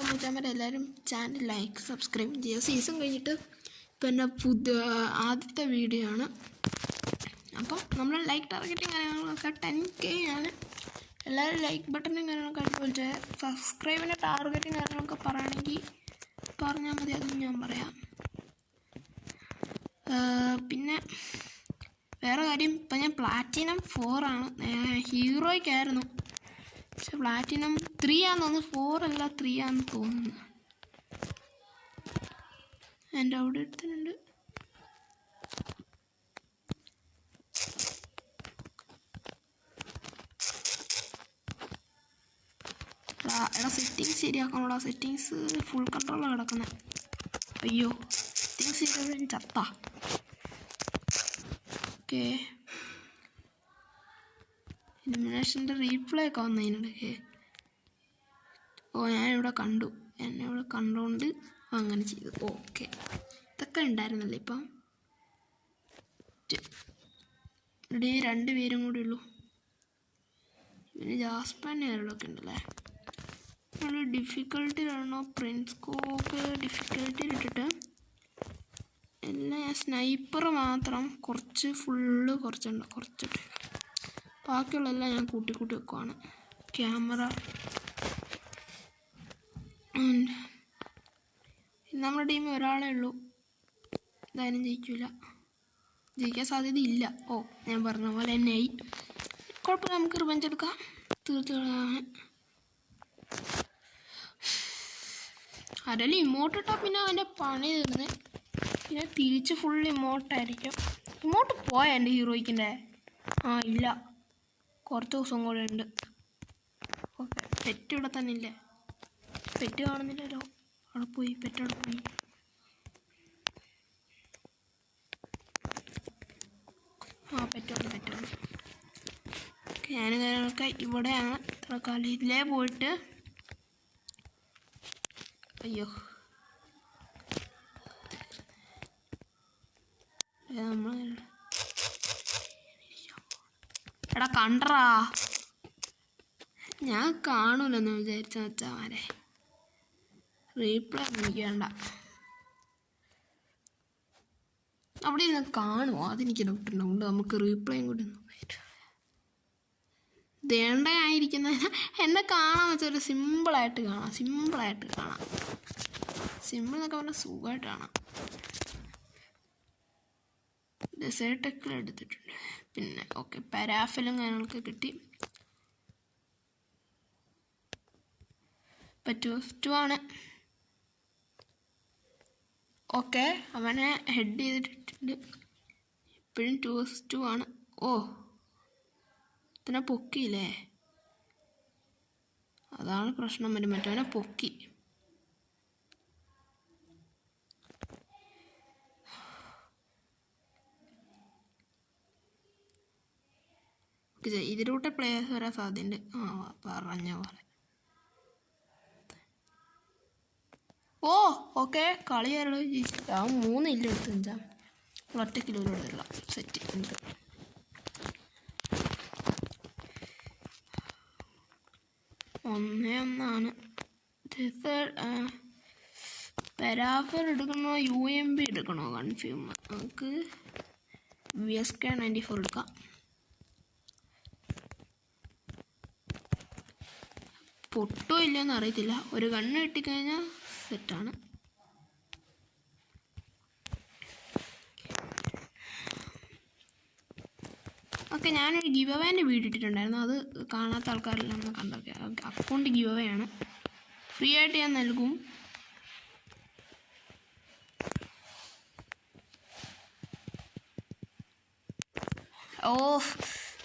എല്ലാവരും channel like subscribe ചെയ്യുക. Season കഴിഞ്ഞിട്ട് പിന്നെ ആദ്യത്തെ വീഡിയോ ആണ്. അപ്പം നമ്മൾ ലൈക്ക് ടാർഗറ്റിങ് കാര്യങ്ങളൊക്കെ 10K ആണ്. എല്ലാവരും ലൈക്ക് ബട്ടണും കാര്യങ്ങളൊക്കെ അടിപൊളിച്ച് സബ്സ്ക്രൈബിൻ്റെ ടാർഗറ്റിങ് കാര്യങ്ങളൊക്കെ പറയുകയാണെങ്കിൽ പറഞ്ഞാൽ മതി, അതും ഞാൻ പറയാം. പിന്നെ വേറെ കാര്യം, ഇപ്പം ഞാൻ പ്ലാറ്റിനം 4 ആണ്. ഹീറോയ്ക്കായിരുന്നു, പക്ഷെ പ്ലാറ്റിനം 3 ആണെന്ന് തോന്നുന്നു. 4 അല്ല 3 ആണെന്ന് തോന്നുന്നു. എൻ്റെ അവിടെ എടുത്തിട്ടുണ്ട്. എടാ സെറ്റിങ്സ് ശരിയാക്കണോടാ. സെറ്റിങ്സ് ഫുൾ കൺട്രോളാണ് കിടക്കുന്നത്. അയ്യോ, സെറ്റിങ്സ് ശരിയാക്കാൻ ചത്ത. ഓക്കെ, ഇലിമിനേഷൻ്റെ റീപ്ലേ ഒക്കെ വന്നതിനിടയ്ക്ക് ഞാനിവിടെ കണ്ടു, എന്നെ ഇവിടെ കണ്ടുകൊണ്ട് അങ്ങനെ ചെയ്തു. ഓക്കെ, ഇതൊക്കെ ഉണ്ടായിരുന്നല്ലേ. ഇപ്പം ഇവിടെ 2 പേരും കൂടി ഉള്ളൂ. പിന്നെ ജാസ്പാൻ നേരിടൊക്കെ ഉണ്ടല്ലേ. നമ്മൾ ഡിഫിക്കൽട്ടി ഇടണോ? പ്രിൻസ് സ്കോപ്പ് ഡിഫിക്കൽട്ടി ഇട്ടിട്ട് എല്ലാം ഞാൻ സ്നൈപ്പർ മാത്രം ഫുള്ള് കുറച്ചിട്ട് ബാക്കിയുള്ളതെല്ലാം ഞാൻ കൂട്ടി വെക്കുവാണ്. ക്യാമറ നമ്മുടെ ടീമിൽ ഒരാളേ ഉള്ളൂ, എന്തായാലും ജയിക്കാൻ സാധ്യതയില്ല. ഞാൻ പറഞ്ഞ പോലെ തന്നെ ആയി. കുഴപ്പമില്ല, നമുക്ക് റിവെഞ്ച് എടുക്കാം. തീർച്ചയായും ആരെങ്കിലും ഇമോട്ട് ഇട്ടാൽ പിന്നെ അവൻ്റെ പണി തീർന്ന്. പിന്നെ തിരിച്ച് ഫുൾ ഇമോട്ടായിരിക്കും. ഇമോട്ട് പോയ എൻ്റെ ഹീറോയ്ക്കിൻ്റെ ഇല്ല, കുറച്ച് ദിവസം കൂടെ ഉണ്ട്. ഓക്കെ, പെറ്റ് ഇവിടെ തന്നെ ഇല്ലേ? പെറ്റ് കാണുന്നില്ലല്ലോ. അവിടെ പോയി, പെറ്റവിടെ പോയി. പെറ്റുണ്ട്. ഞാൻ കാര്യങ്ങളൊക്കെ ഇവിടെയാണ്. ഇത്ര കാലം ഇതിലേ പോയിട്ട് അയ്യോ എടാ കണ്ടറാ, ഞാൻ കാണൂലെന്ന് വിചാരിച്ച വെച്ചാമാരെ. റീപ്ലേ എനിക്ക് വേണ്ട, അവിടെ ഇരുന്ന് കാണുമോ അതെനിക്ക് ഡൗട്ടുണ്ട്. നമുക്ക് റീപ്ലേയും കൂടി ദേണ്ടയായിരിക്കുന്നതിന് എന്നെ കാണാൻ വെച്ചാൽ ഒരു സിമ്പിളായിട്ട് കാണാം. സിമ്പിൾ എന്നൊക്കെ പറഞ്ഞാൽ സുഖമായിട്ട് കാണാം. ഡെസേർട്ടൊക്കെ എടുത്തിട്ടുണ്ട്. പിന്നെ ഓക്കെ, പാരാഫിലും കാര്യങ്ങളൊക്കെ കിട്ടി. ഇപ്പം 2 ആണ്. ഓക്കെ, അവനെ ഹെഡ് ചെയ്തിട്ടുണ്ട്. ഇപ്പോഴും 2 ആണ്. ഇതിനെ പൊക്കിയില്ലേ, അതാണ് പ്രശ്നം വരും. മറ്റവനെ പൊക്കി. ഇതിലൂടെ പ്ലേയേഴ്സ് വരാൻ സാധ്യതയുണ്ട്. പറഞ്ഞ പോലെ. ഓക്കെ, കളി ആരോട് ജയിച്ചു. 3 ഇല്ല എടുത്ത് 5 ഒറ്റ കിലോയിലുള്ള സെറ്റ്. 1-1 പെരാഫർ എടുക്കണോ UMP എടുക്കണോ? കൺഫ്യൂം. നമുക്ക് VSK-94 എടുക്കാം. പൊട്ടോ ഇല്ലയെന്ന് അറിയത്തില്ല. ഒരു ഗണ്ണ് കിട്ടിക്കഴിഞ്ഞാൽ സെറ്റാണ്. ഓക്കെ, ഞാനൊരു ഗിവ് അവേൻ്റെ വീഡിയോ ഇട്ടിട്ടുണ്ടായിരുന്നു. അത് കാണാത്ത ആൾക്കാരെല്ലാം ഒന്ന് കണ്ടൊക്കെ. അക്കൗണ്ട് ഗിവ് അവേ ആണ്, ഫ്രീ ആയിട്ട് ഞാൻ നൽകും.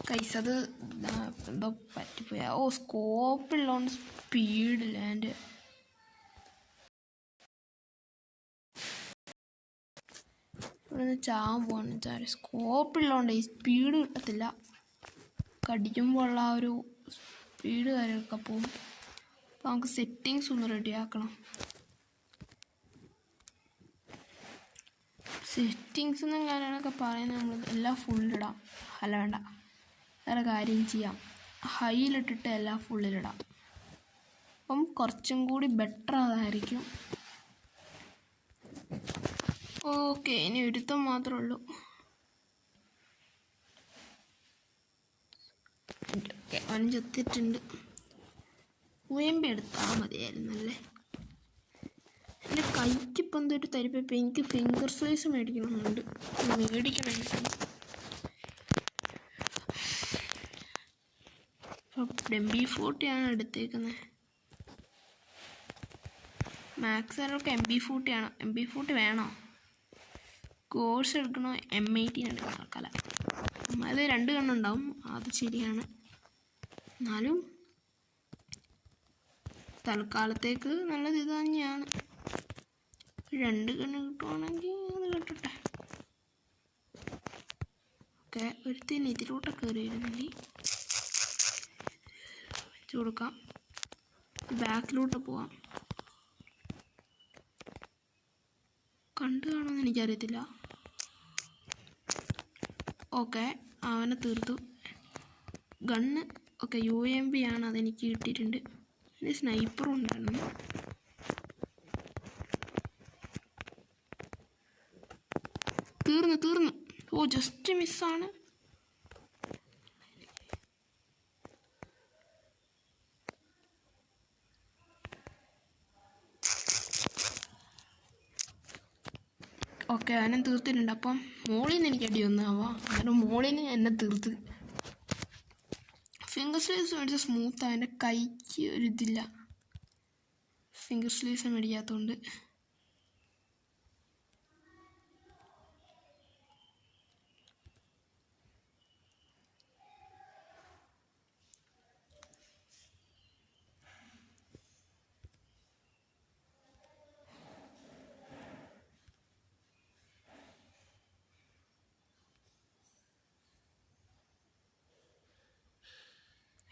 കൈസ് അത് എന്തോ പറ്റിപ്പോയ. സ്കോപ്പുള്ളതുകൊണ്ട് സ്പീഡില്ല. എൻ്റെ ഇവിടെ നിന്ന് ചാവുകയാണ് വെച്ചാൽ സ്കോപ്പുള്ളതുകൊണ്ട് ഈ സ്പീഡ് കിട്ടത്തില്ല. കടിക്കുമ്പോൾ ഉള്ള ആ ഒരു സ്പീഡ് കാര്യമൊക്കെ പോവും. അപ്പോൾ നമുക്ക് സെറ്റിങ്സ് ഒന്ന് റെഡിയാക്കണം. സെറ്റിങ്സ് എന്നും കാര്യങ്ങളൊക്കെ പറയുന്നത് നമ്മൾ എല്ലാം ഫുള്ളിടാം. അല്ല വേണ്ട, വേറെ കാര്യം ചെയ്യാം. ഹൈയിലിട്ടിട്ട് എല്ലാം ഫുള്ളിലിടാം. അപ്പം കുറച്ചും കൂടി ബെറ്റർ അതായിരിക്കും. ഓക്കെ, ഇനി ഒരുത്തം മാത്രമേ ഉള്ളൂ. ഓക്കെ, അവൻ ചത്തിട്ടുണ്ട്. ഉയമ്പി എടുത്താൽ മതിയായിരുന്നല്ലേ. എൻ്റെ കൈക്കിപ്പോൾ എന്തൊരു തരിപ്പിപ്പോൾ എനിക്ക് ഫിംഗർ സ്ലൈസ് മേടിക്കണമെന്നുണ്ട്. മേടിക്കണം എനിക്ക്. MB40 ആണ് എടുത്തേക്കുന്നത്. മാക്സ് ആൾക്ക് MB40 ആണ്. MB40 വേണോ? കോഴ്സ് എടുക്കണോ M18 എടുക്കണോ? കല അത് 2 കണ്ണുണ്ടാവും, അത് ശരിയാണ്. എന്നാലും തൽക്കാലത്തേക്ക് നല്ലത് ഇത് തന്നെയാണ്. 2 കണ്ണ് കിട്ടുവാണെങ്കിൽ അത് കിട്ടട്ടെ. ഓക്കെ, ഒരുത്തിന് ഇതിലൂടെ കയറി വരുന്നില്ലേ, വെച്ച് കൊടുക്കാം. ബാക്കിലോട്ട് പോവാം. കണ്ടു കാണുമെന്ന് എനിക്കറിയത്തില്ല. ഓക്കെ, അവനെ തീർത്തു. ഗണ്ണ് ഓക്കെ, UMP ആണ്, അതെനിക്ക് കിട്ടിയിട്ടുണ്ട്. പിന്നെ സ്നൈപ്പറും ഉണ്ടായിരുന്നു. തീർന്നു. ഓ, ജസ്റ്റ് മിസ്സാണ്. ഓക്കെ, അവനെ തീർത്തിട്ടുണ്ട്. അപ്പം മോളിൽ നിന്ന് എനിക്ക് അടി വന്നാവാ, അങ്ങനെ മോളിൽ നിന്ന് എന്നെ തീർത്ത്. ഫിംഗർ സ്ലീവ്സ് മേടിച്ച സ്മൂത്ത്. അവൻ്റെ കൈക്ക് ഒരിതില്ല, ഫിംഗർ സ്ലീവ്സ് മേടിക്കാത്തതുകൊണ്ട്.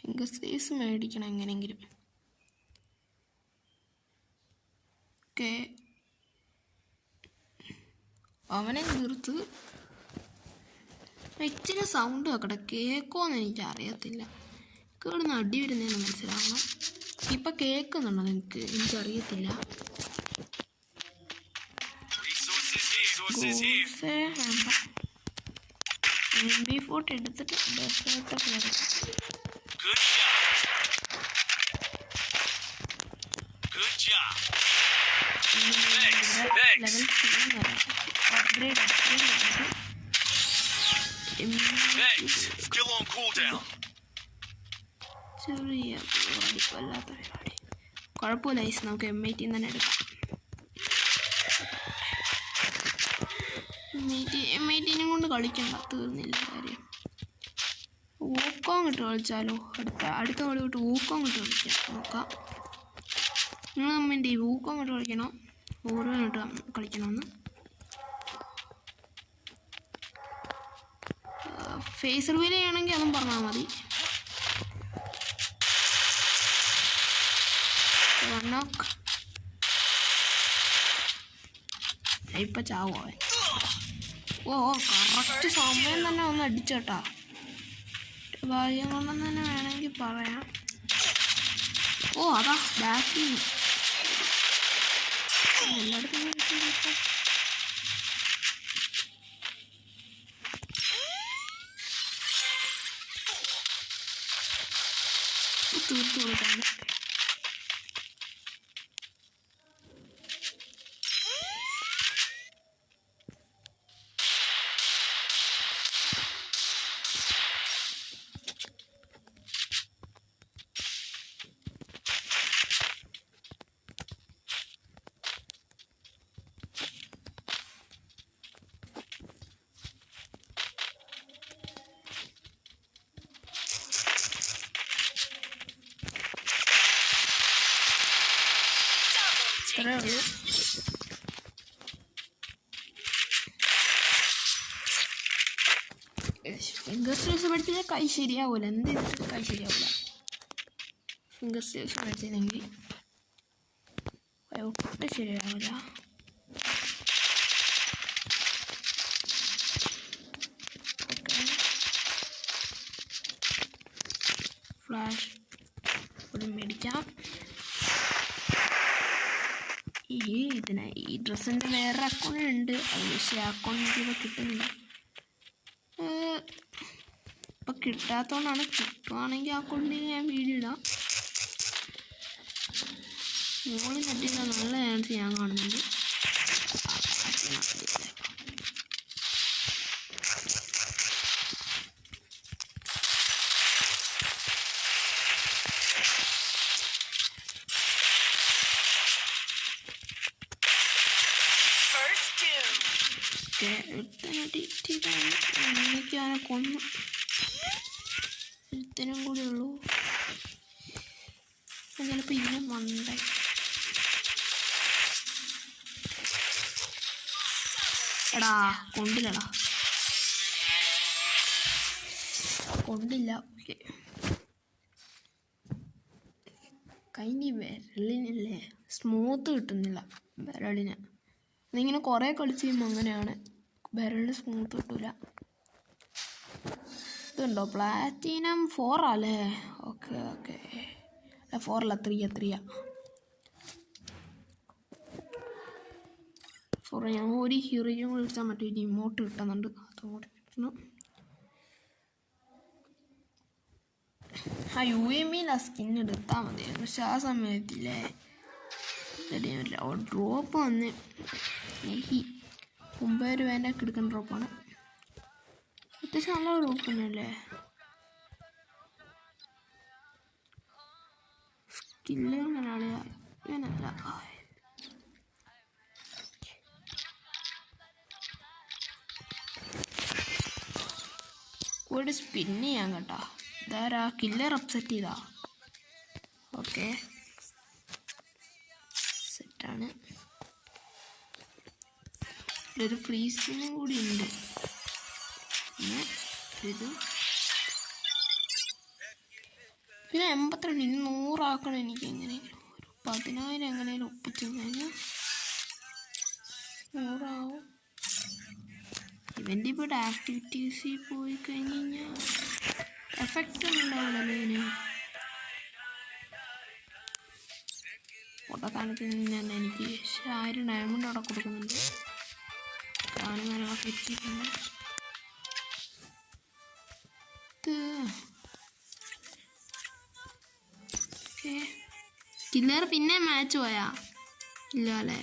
ഫിംഗർ സ്ലീവ്സ് മേടിക്കണം എങ്ങനെയെങ്കിലും. ഓക്കെ, അവനെ തീർത്ത്. ഇച്ചിരി സൗണ്ട് വെക്കട്ടെ, കേൾക്കുമോയെന്ന് എനിക്കറിയത്തില്ല. കേടുന്ന അടി വരുന്നതെന്ന് മനസ്സിലാവണം. ഇപ്പം കേൾക്കുന്നുണ്ടോ എനിക്കറിയത്തില്ല. MB40 എടുത്തിട്ട് ലെവൽ 3 അപ്ഗ്രേഡ് ചെറിയ പരിപാടി, വല്ലാത്ത പരിപാടി. കുഴപ്പമില്ല, നമുക്ക് M18 തന്നെ എടുക്കാം. M18 കൊണ്ട് കളിക്കണ്ട, തീർന്നില്ല കാര്യം. ഊക്കോങ് ഇട്ട് കളിച്ചാലോ? അടുത്ത കളി തൊട്ട് ഊക്കോങ് ഇട്ട് കളിക്കാം. നോക്കാം, നിങ്ങൾ നമ്മൻ്റെ ഊക്കോങ് ഇട്ട് കളിക്കണോ ഓരോന്നിട്ട് കളിക്കണമെന്ന്. ഫേസ് റിവീൽ ചെയ്യണമെങ്കിൽ അതും പറഞ്ഞാൽ മതി. ഇപ്പം ചാവോ? ഓ, കറക്റ്റ് സമയം തന്നെ ഒന്ന് അടിച്ചേട്ടാ. ഭാഗ്യം കൊണ്ടെന്ന് തന്നെ വേണമെങ്കിൽ പറയാം. ഓ, അതാ ബാക്കിൽ എല്ലായിടത്തും തീർത്തു കൊടുക്കാണ്. ഇത്രേ ഉള്ളൂ. ഫിംഗർ സ്ലീവ്സ് പഠിച്ചാൽ കൈ ശരിയാവൂല. എന്ത് ചെയ്തിട്ട് കൈ ശരിയാവൂല. ഫിംഗർ സ്ലീവ്സ് പഠിച്ചില്ലെങ്കിൽ ഒട്ടും ശരിയാവില്ല. ഫ്ലാഷ് ഒരു മേടിക്കാം. ഈ ഡ്രസ്സിൻ്റെ വേറെ അക്കൗണ്ട് ഉണ്ട്, അത് പക്ഷേ അക്കൗണ്ട് ഇപ്പോൾ കിട്ടുന്നില്ല. ഇപ്പം കിട്ടാത്തതുകൊണ്ടാണ്. കിട്ടുവാണെങ്കിൽ ആ അക്കൗണ്ടിൽ ഞാൻ വീഡിയോ ഇടാം. മോളിൽ തട്ടിയില്ല, നല്ല ചാൻസ് ഞാൻ കാണുന്നുണ്ട്. അങ്ങനെയൊക്കെ അവനെ കൊന്നു. ഒരുത്തനും കൂടെ ഉള്ളൂ. ചിലപ്പോൾ ഇതിനെ മണ്ട. എടാ കൊണ്ടില്ലടാ, കൊണ്ടില്ല. ഓക്കെ, കൈനി വിരലിനല്ലേ സ്മൂത്ത് കിട്ടുന്നില്ല വിരലിന്. ഇതിങ്ങനെ കുറേ കളിച്ച് കഴിയുമ്പോൾ അങ്ങനെയാണ്, വിരലിന് സ്മൂത്ത് കിട്ടൂല. ഇതുണ്ടോ പ്ലാറ്റിനം 4 അല്ലേ? ഓക്കെ ഓക്കെ, 4 അല്ല 3 4. ഞാൻ ഒരു ഹീറോയും വിളിച്ചാൽ മറ്റേ റിമോട്ട് കിട്ടുന്നുണ്ട്, അതുകൂടി കിട്ടണം. ആ UMEയിലെ സ്കിൻ എടുത്താൽ മതിയായിരുന്നു, പക്ഷെ ആ സമയത്തില്ലേ ഡ്രോപ്പ് വന്ന് 9 രൂപേൻ്റെ ഒക്കെ എടുക്കുന്ന ഡ്രോപ്പാണ്. അത്യാവശ്യം നല്ല ഡ്രോപ്പ് തന്നെയല്ലേ. സ്കില്ല് അങ്ങനെയല്ല. കൂടെ സ്പിന്ന് ചെയ്യാൻ കേട്ടോ. ഇതാരാ കില്ലർ അപ്സെറ്റ് ചെയ്താ? ഓക്കെ, സെറ്റാണ്. ഒരു ഫ്രീ സ്പിന്നും കൂടി ഉണ്ട്. പിന്നെ 82 ഇനി 100 ആക്കണം എനിക്ക്. എങ്ങനെയെങ്കിലും ഒരു 10,000 എങ്ങനെയും ഒപ്പിച്ചു കഴിഞ്ഞാൽ 100 ആവും. ഇവൻ്റെ ഇപ്പോൾ ആക്ടിവിറ്റീസിൽ പോയി കഴിഞ്ഞ് കഴിഞ്ഞാൽ എഫക്റ്റ് ഒന്നും ഉണ്ടാവില്ലല്ലോ ഇതിന്. ഫോട്ടോ കാണിക്കുന്ന എനിക്ക് 1000 ഡയമണ്ട് അവിടെ കൊടുക്കുന്നുണ്ട്. സാധനങ്ങളൊക്കെ എത്തിയിട്ടുണ്ട്. കില്ലർ പിന്നെ മാച്ച് പോയാ ഇല്ല അല്ലേ?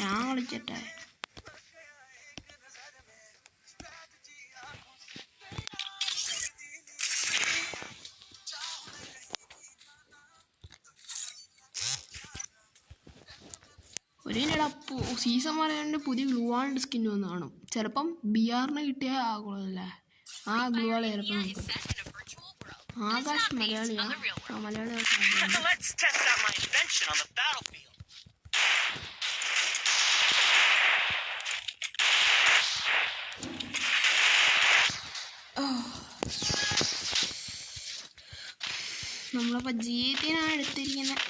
ഞാൻ കളിച്ചട്ടെ. ഒരേടാ സീസൺ പറയാണ്ട് പുതിയ ഗ്ലൂ വാളിൻ്റെ സ്കിൻ വന്ന് കാണും. ചിലപ്പം BRന് കിട്ടിയ ആകുള്ളല്ലേ ആ ഗ്ലൂ വാൾ ചിലപ്പോൾ നോക്കും. ആകാശ് മലയാളിയാ? മലയാളി. നമ്മളിപ്പോൾ GTനാണ് എടുത്തിരിക്കുന്നത്.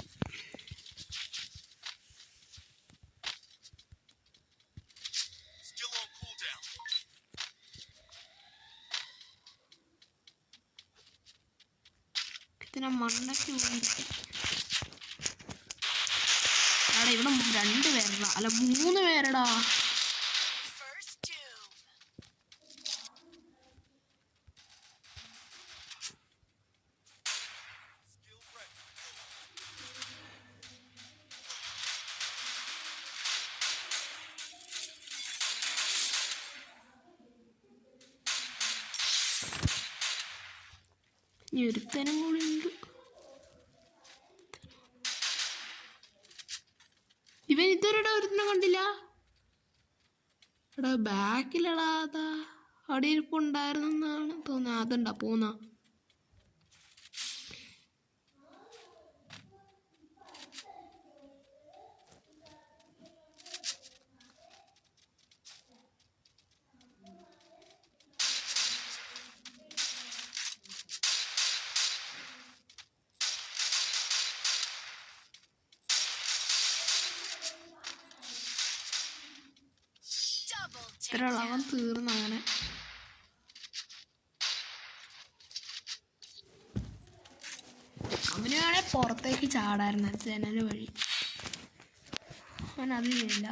ഇതിനെ മണ്ണൊക്കെ ഊരിട്ട് അവിടെ ഇവിടെ 2 പേരടാ, അല്ല 3 പേരടാ. ഇനി ഒരുത്തനും കൂടി ഉണ്ട്. ഇവൻ ഇതുവരെ ഒരുത്തനെ കണ്ടില്ല. എടാ ബാക്കിലടാ, അതാ അവിടെ ഇരിപ്പുണ്ടായിരുന്നെന്നാണ് തോന്നുന്നത്. അതുണ്ടാ പോന്ന ഇത്രയുള്ള അവൻ തീർന്നു. അങ്ങനെ അവന് വേണേ പുറത്തേക്ക് ചാടായിരുന്നു ജനൽ വഴി. അവൻ അത് ചെയ്യില്ല.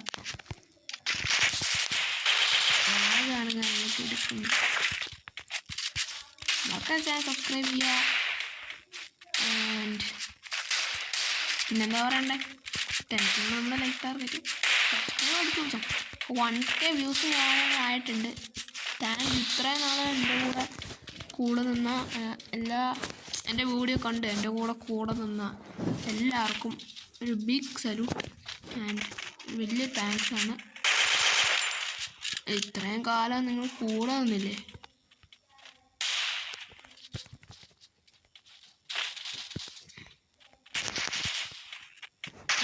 ആരാണ് കാര്യങ്ങളൊക്കെ എടുക്കുന്നത്. മറക്കാൻ ചാനൽ സബ്സ്ക്രൈബ് ചെയ്യുക. ആൻഡ് പിന്നെന്താ പറയണ്ടേ, 10K നമ്മുടെ ലൈക്ക് ടാർഗറ്റ്. സബ്സ്ക്രൈബ് അടിച്ചു വെച്ചോ. 1K വ്യൂസ് ആയിട്ടുണ്ട്. താങ്ക്. ഇത്രയും നാളെ എൻ്റെ കൂടെ നിന്ന എൻ്റെ വീഡിയോ കണ്ട് എൻ്റെ കൂടെ നിന്ന എല്ലാവർക്കും ഒരു ബിഗ് സല്യൂട്ട് ആൻഡ് വലിയ താങ്ക്സ് ആണ്. ഇത്രയും കാലം നിങ്ങൾ കൂടെ നിന്നില്ലേ.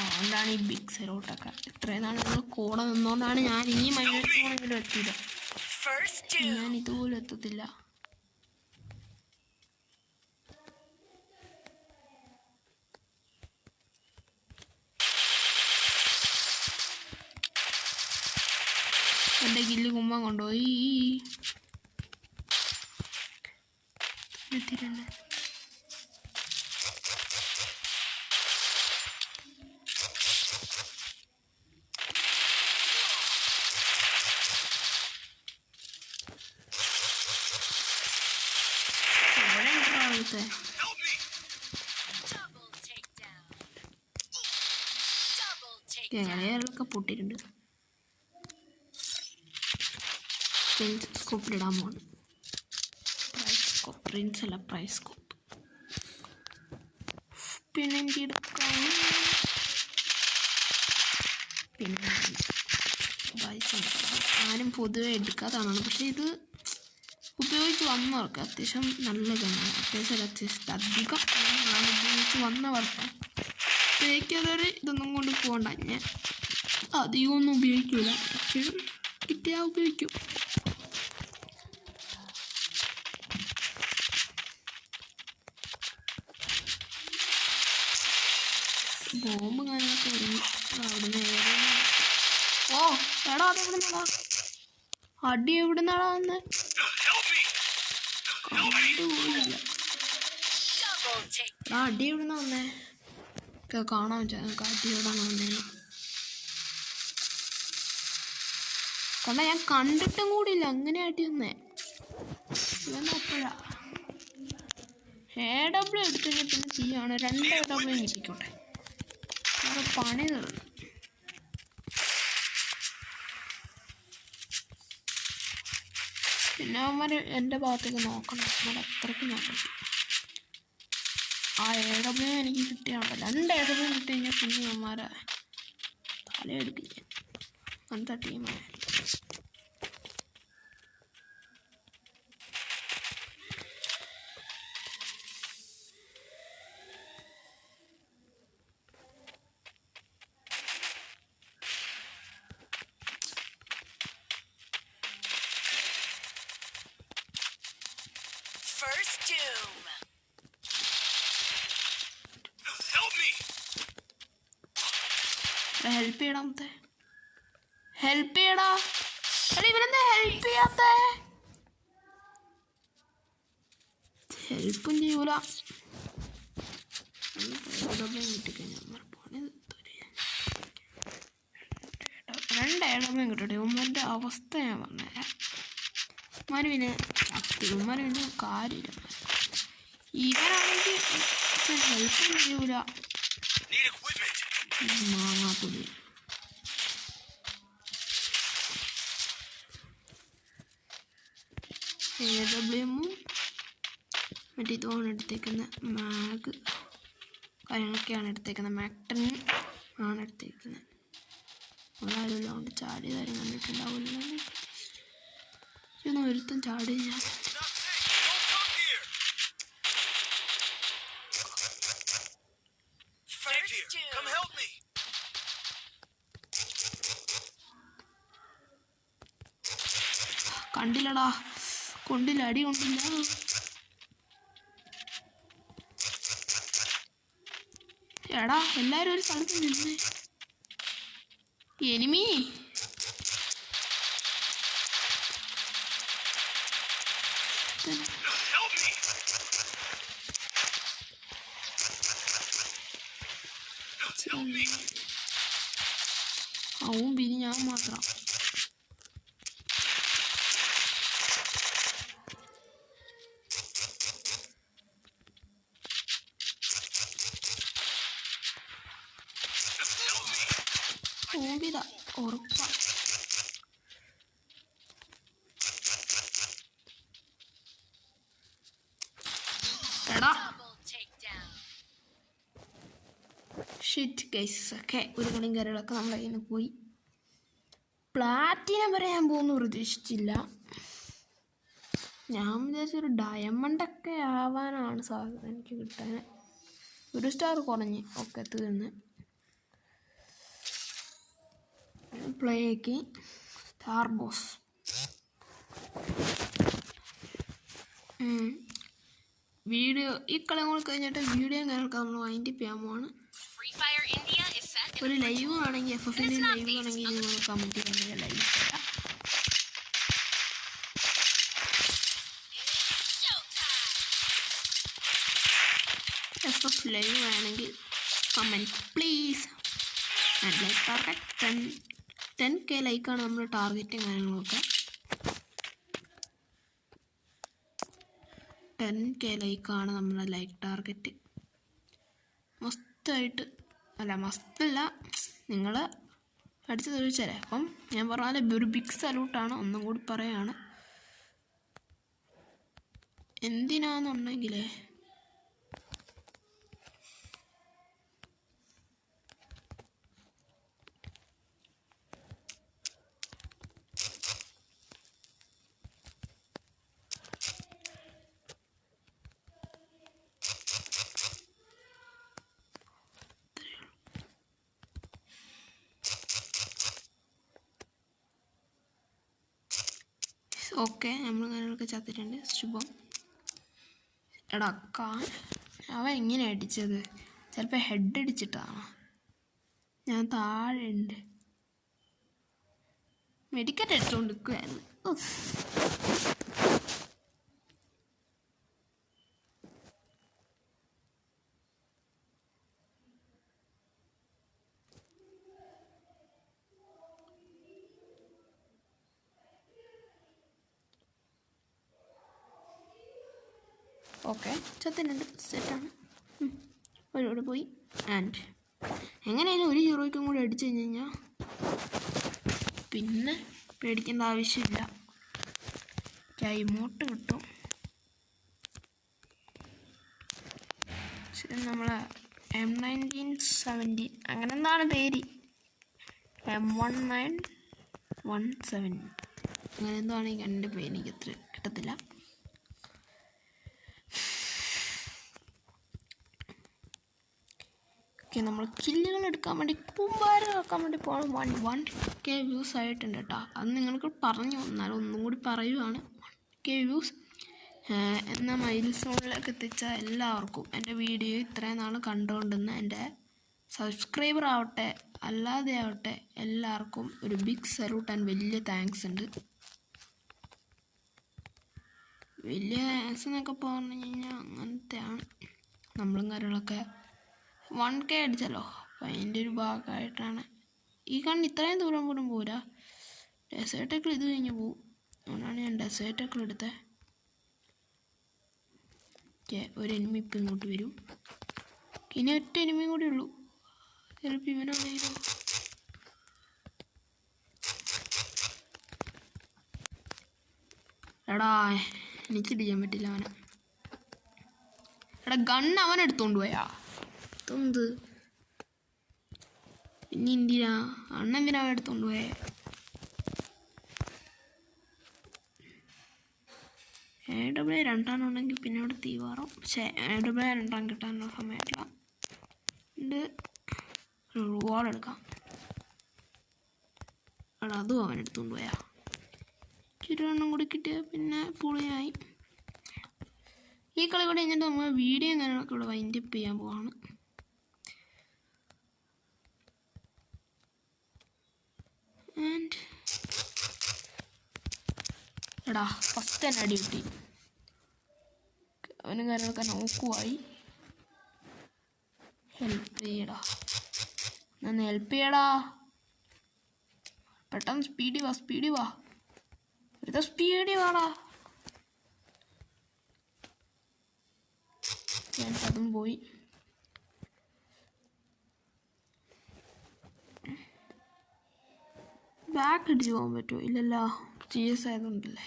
അതുകൊണ്ടാണ് ഈ ബിഗ് സല്യൂട്ടൊക്കെ. ഇത്രയും നാൾ നിങ്ങൾ കൂടെ നിന്നുകൊണ്ടാണ് ഞാൻ ഈ മൈനസിലെങ്കിലും എത്തിയത്. ഞാൻ ഇതുപോലും എത്തത്തില്ല. എൻ്റെ ഗില്ല് കുമ്പം കൊണ്ടുപോയി. എത്തിരണ്ട എങ്ങനെയൊക്കെ പൊട്ടിയിട്ടുണ്ട്. സ്കോപ്പിലിടാൻ പോണ്. പ്രൈസ് സ്കോപ്പ്, പ്രിൻസ് അല്ല പ്രൈസ് സ്കോപ്പ്. പിന്നെ എനിക്ക് എടുക്കാം. പിന്നെ ആരും പൊതുവെ എടുക്കാത്തതാണ്. പക്ഷെ ഇത് ഉപയോഗിച്ച് വന്നവർക്ക് അത്യാവശ്യം നല്ല ഗണ്ണാണ്. അത്യാവശ്യം അധികം ഉപയോഗിച്ച് വന്നവർക്ക് ഉപയോഗിക്കാതൊരു ഇതൊന്നും കൊണ്ട് പോകണ്ട. ഞാൻ അധികമൊന്നും ഉപയോഗിക്കില്ല. പക്ഷേ കിട്ടിയാൽ ഉപയോഗിക്കും. ബോംബ് കാര്യങ്ങളൊക്കെ വരും അവിടുന്ന്. ഓ എടാ, അത് എവിടുന്നാടാ അടി? എവിടുന്നാടാ വന്ന് കണ്ടുപോയില്ല. എടാ അടി എവിടുന്നാ വന്നേ? കാണാൻ വെച്ചാൽ അടി എവിടാണ് വന്നേന്ന്. കണ്ട ഞാൻ കണ്ടിട്ടും കൂടിയില്ല. അങ്ങനെ അടി വന്നേ. ഇവന്നപ്പോഴാ AW എടുത്തു കഴിഞ്ഞാൽ പിന്നെ ചെയ്യാണ്. 2 AW കിട്ടിക്കോട്ടെ. പണി തീർന്നു. പിന്നെ അവന്മാർ എൻ്റെ ഭാഗത്തേക്ക് നോക്കണം. അവന്മാർ അത്രയ്ക്ക് ഞാൻ പഠിക്കും. ആ AW എനിക്ക് കിട്ടിയാണല്ലോ. 2 AW കിട്ടി കഴിഞ്ഞാൽ പിന്നെ അവന്മാരെ തലയെടുക്കില്ല. അങ്ങനത്തെ ടീമാണ്. ഹെൽപ്പ് ചെയ്യടാ. ഹെൽപ്പ് ചെയ്യടാ. ഇവനെന്താ ഹെൽപ്പ് ചെയ്യാത്ത? ഹെൽപ്പും ചെയ്യൂല. 2 AW കിട്ടട്ടെ. ഉമ്മൻ്റെ അവസ്ഥ ഞാൻ പറഞ്ഞുതരാം. പിന്നെ കാര്യമില്ല. ഇവനാണെങ്കിൽ ഹെൽപ്പും ചെയ്യൂല. മാങ്ങാത്തുള്ളി AWM മറ്റേ ഇതാണ് എടുത്തേക്കുന്നത്. മാഗ് കാര്യങ്ങളൊക്കെയാണ് എടുത്തേക്കുന്നത്. മാക്ടൺ ആണ് എടുത്തേക്കുന്നത്. നമ്മളാരും കൊണ്ട് ചാടിയ കാര്യം കണ്ടിട്ടുണ്ടാവില്ല. ഇതൊന്നും ഒരുത്തും ചാടിയില്ല. കണ്ടില്ലടാ, കൊണ്ടില്ല, അടി കൊണ്ടില്ല. എടാ എല്ലാരും ഒരു സ്ഥലത്ത് നിന്നേ. എനിമി പിന്നെ ഞാൻ മാത്രം. ഊമ്പിതാ ഉറപ്പാ. എടാ ഷിറ്റ് ഗൈസ്. ഒക്കെ ഒരു കളിയും കാര്യങ്ങളൊക്കെ നമ്മുടെ കയ്യിൽ നിന്ന് പോയി. പ്ലാറ്റിനം വരെ ഞാൻ പോകുന്നു പ്രതീക്ഷിച്ചില്ല. ഞാൻ വിചാരിച്ചൊരു ഡയമണ്ടൊക്കെ ആവാനാണ് സാധ്യത എനിക്ക് കിട്ടാൻ. ഒരു സ്റ്റാർ കുറഞ്ഞ്. ഒക്കെ തീർന്ന്. Plaque star boss. വീഡിയോ ഈ കളി കൂടെ കഴിഞ്ഞിട്ട് വീഡിയോ കാര്യങ്ങളൊക്കെ നമ്മൾ വൈൻഡപ്പ് ചെയ്യാൻ പോവാണ്. ഒരു ലൈവ് ആണെങ്കിൽ FF-ൻ്റെ ലൈവ് ആണെങ്കിൽ നിങ്ങൾ കമൻറ്റ് ചെയ്യാൻ ലൈവ് തരാം. FF ലൈവ് വേണമെങ്കിൽ comment please. And like target 10K ലൈക്കാണ് നമ്മൾ ടാർഗറ്റും കാര്യങ്ങളൊക്കെ. 10K ലൈക്കാണ് നമ്മുടെ ലൈക്ക് ടാർഗറ്റ്. മസ്റ്റായിട്ട് അല്ല, മസ്റ്റല്ല, നിങ്ങൾ അടിച്ച് തെളിച്ചേരെ. അപ്പം ഞാൻ പറഞ്ഞാൽ ഒരു ബിഗ് സല്യൂട്ടാണ്. ഒന്നും കൂടി പറയാണ്. എന്തിനാണെന്നുണ്ടെങ്കിൽ ഓക്കെ നമ്മൾ കാര്യങ്ങളൊക്കെ ചത്തിട്ടുണ്ട്. ശുഭം. എടാ അവൻ എങ്ങനെ അടിച്ചത്? ചിലപ്പോൾ ഹെഡ് അടിച്ചിട്ടാണ്. ഞാൻ താഴെ ഉണ്ട്. മെഡിക്കറ്റ് അടിച്ചുകൊണ്ട് നിൽക്കുമായിരുന്നു. ഓക്കെ ചത്തിട്ടുണ്ട്. സെറ്റാണ്. ഒരുപാട് പോയി. ആൻഡ് എങ്ങനെയായാലും ഒരു ഹീറോയ്ക്കും കൂടി അടിച്ചു കഴിഞ്ഞ് കഴിഞ്ഞാൽ പിന്നെ പേടിക്കേണ്ട ആവശ്യമില്ല. കൈമോട്ട് കിട്ടും. നമ്മളെ M1917 അങ്ങനെ എന്താണ് പേര്, M1917 അങ്ങനെ എന്താണ് എൻ്റെ പേര്. എനിക്ക് അത്ര കിട്ടത്തില്ല. ഓക്കെ, നമ്മൾ കില്ലുകൾ എടുക്കാൻ വേണ്ടി പൂമ്പാരമാക്കാൻ വേണ്ടി പോകണം. 1K വ്യൂസ് ആയിട്ടുണ്ട് കേട്ടോ. അത് നിങ്ങൾക്ക് പറഞ്ഞു, എന്നാലും ഒന്നും കൂടി പറയുവാണ്. 1K വ്യൂസ് എന്ന മൈൽ സ്റ്റോണിലേക്ക് എത്തിച്ച എല്ലാവർക്കും, എൻ്റെ വീഡിയോ ഇത്രയും നാൾ കണ്ടുകൊണ്ടിരുന്ന എൻ്റെ സബ്സ്ക്രൈബർ ആവട്ടെ അല്ലാതെ ആവട്ടെ എല്ലാവർക്കും ഒരു ബിഗ് സല്യൂട്ട് ആൻഡ് വലിയ താങ്ക്സ് ഉണ്ട്. വലിയ താങ്ക്സ് എന്നൊക്കെ പറഞ്ഞു കഴിഞ്ഞാൽ അങ്ങനത്തെയാണ്. നമ്മളും കാര്യങ്ങളൊക്കെ 1K അടിച്ചല്ലോ. അപ്പം അതിൻ്റെ ഒരു ഭാഗമായിട്ടാണ്. ഈ കണ്ണ് ഇത്രയും ദൂരം പോലും പോരാ. ഡെസേർട്ടൊക്കെ ഇത് കഴിഞ്ഞ് പോവും. അതുകൊണ്ടാണ് ഞാൻ ഡെസേർട്ടൊക്കെ എടുത്തത്. ഓക്കെ, ഒരു എനിമി ഇപ്പം ഇങ്ങോട്ട് വരും. ഇനി ഒറ്റ എനിമിയും കൂടി ഉള്ളൂ. ചിലപ്പോൾ ഇവനാണെങ്കിലും. എടാ എനിക്ക് ചെയ്യാൻ പറ്റില്ല അവനെ. എടാ ഗണ്ണ് അവൻ എടുത്തോണ്ട് പോയാ എന്ത്? പിന്നെ എന്തിനാ അണ്ണെന്തിനാ അവൻ എടുത്തോണ്ട് പോയേ? AW രണ്ടാണെന്നുണ്ടെങ്കിൽ പിന്നെ അവിടെ തീവാറും. പക്ഷേ AW രണ്ടാം കിട്ടാനുള്ള സമയമില്ല. ഇത് റിവാർഡ് എടുക്കാം. എടാ അതും അവൻ എടുത്തുകൊണ്ട് പോയാ. ചുരുവെണ്ണം കൂടി കിട്ടിയ പിന്നെ പുളിയായി. ഈ കളി കൂടെ കഴിഞ്ഞിട്ട് നമ്മൾ വീഡിയോ കാര്യങ്ങളൊക്കെ ഇവിടെ വൈൻഡപ്പ് ചെയ്യാൻ പോവാണ്. ആൻഡ് എടാ ഫസ്റ്റ് തന്നെ അടി കിട്ടി. അവന് കാര്യങ്ങളൊക്കെ നോക്കുവായി. ഹെൽപ്പ് ചെയ്യടാ, ഞാൻ ഹെൽപ്പ് ചെയ്യടാ. പെട്ടെന്ന് സ്പീഡിൽ വാ ഒരു സ്പീഡിൽ വാടാ. അതും പോയി. ബാക്ക് അടിച്ച് പോകാൻ പറ്റുമോ? ഇല്ലല്ലോ, GS ആയതുകൊണ്ടല്ലേ.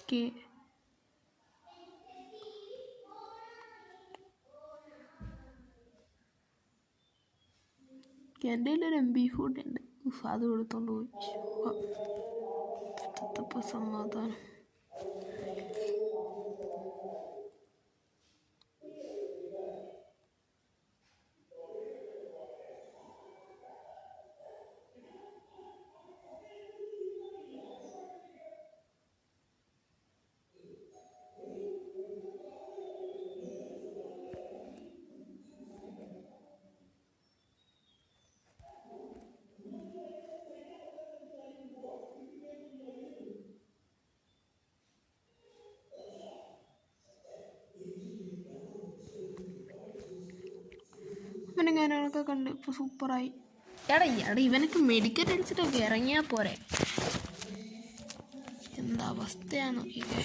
ഓക്കെ, എൻ്റെ കയ്യിലൊരു MP40 ഉണ്ട്. അത് കൊടുത്തോണ്ട് പോയി. ഇപ്പം സമാധാനം. അങ്ങനെ കാര്യങ്ങളൊക്കെ കണ്ട് ഇപ്പോൾ സൂപ്പറായി. എടാ ഇവനൊക്കെ മെഡിക്കൽ അടിച്ചിട്ടൊക്കെ ഇറങ്ങിയാൽ പോരെ. എന്താ അവസ്ഥയാണ് നോക്കിക്കേ.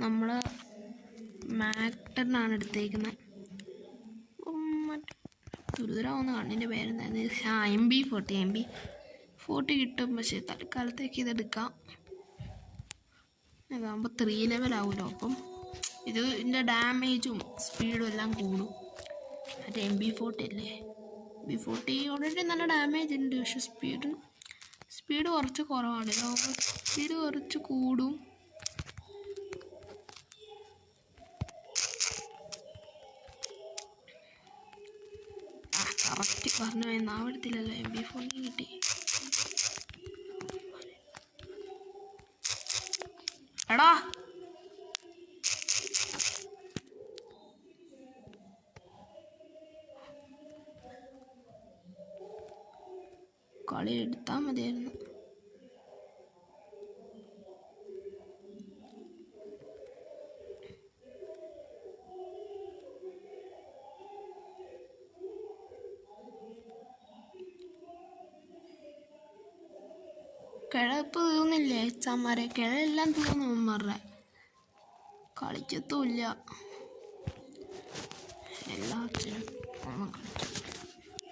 നമ്മൾ മാക്ടറിനാണ് എടുത്തേക്കുന്നത്. ദുരിതരാവുന്ന കണ്ണിൻ്റെ പേരെന്തായിരുന്നു? MP40 കിട്ടും. പക്ഷേ തൽക്കാലത്തേക്ക് ഇതെടുക്കാം. ഇതാകുമ്പോൾ 3 ലെവലാവുമല്ലോ. അപ്പം ഇതിൻ്റെ ഡാമേജും സ്പീഡും എല്ലാം കൂടും. മറ്റേ MP40 അല്ലേ. MP40 ഓൾറെഡി നല്ല ഡാമേജ് ഉണ്ട്. പക്ഷെ സ്പീഡ് കുറച്ച് കുറവാണ്. ഇതാകുമ്പോൾ സ്പീഡ് കുറച്ച് കൂടും. കറക്റ്റ് പറഞ്ഞു നാവെടുത്തില്ലല്ലോ. MP40 കിട്ടി. എടാ കളി എടുത്താൽ മതിയായിരുന്നു. കിഴപ്പ് തീർന്നില്ലേ ചമ്മാരെ? കിഴെല്ലാം തീർന്നു. അമ്മമാരുടെ കളിക്കത്തുമില്ല. എല്ലാത്തിനും ഒന്നും കളിക്കും.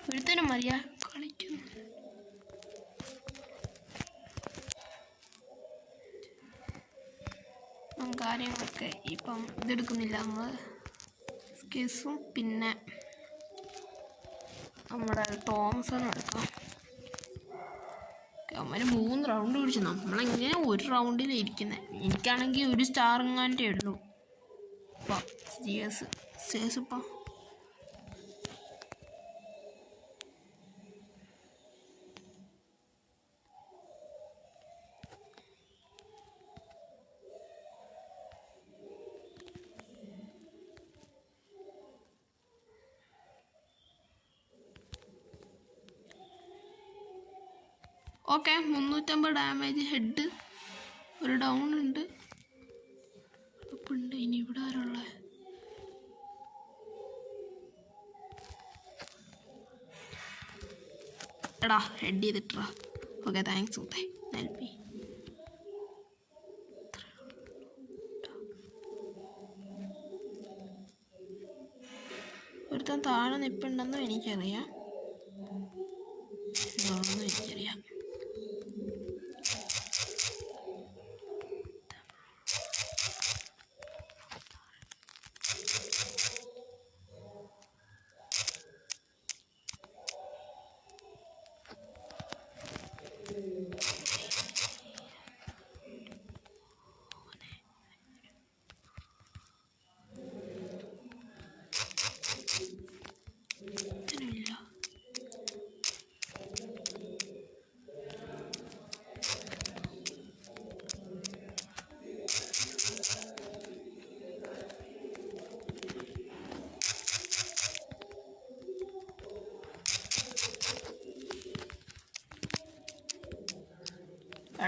ഒരുത്തനും മതിയാ കളിക്കുന്നു. കാര്യങ്ങളൊക്കെ ഇപ്പം ഇതെടുക്കുന്നില്ല. നമ്മൾ സ്കെസും പിന്നെ നമ്മുടെ തോമസണും എടുക്കാം. അവന് 3 റൗണ്ട് പിടിച്ചു. നമ്മളെങ്ങനെ ഒരു റൗണ്ടിലിരിക്കുന്നത്? എനിക്കാണെങ്കിൽ 1 സ്റ്റാർ എങ്ങാണ്ടേ ഉള്ളൂ. ഇപ്പം CS ഇപ്പം ഓക്കെ. 350 ഡാമേജ്. ഹെഡ് ഒരു ഡൗൺ ഉണ്ട്. ഉണ്ട്. ഇനി ഇവിടെ ആരുള്ള? എടാ ഹെഡ് ചെയ്തിട്ടാ. ഓക്കെ, താങ്ക്സ് മുത്തേ. ഹെൽപ്പ്. ഒരുത്തൻ താഴെ നിൽപ്പുണ്ടെന്നും എനിക്കറിയാം. എനിക്കറിയാം.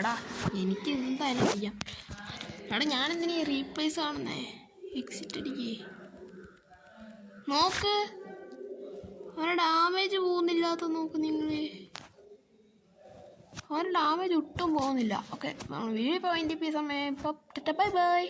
എടാ എനിക്ക് എന്തായാലും ചെയ്യാം. എടാ ഞാനെന്തിനാ റീപ്ലേസ് കാണുന്നേ? എക്സിറ്റ് അടിക്കേ നോക്ക്, അവരുടെ ഡാമേജ് പോകുന്നില്ലാത്ത നോക്ക് നിങ്ങൾ. അവരുടെ ഡാമേജ് ഒട്ടും പോകുന്നില്ല. ഓക്കെ, വീഡിയോ ഇപ്പോൾ അതിൻ്റെ സമയം ഇപ്പോൾ ബൈ ബൈ.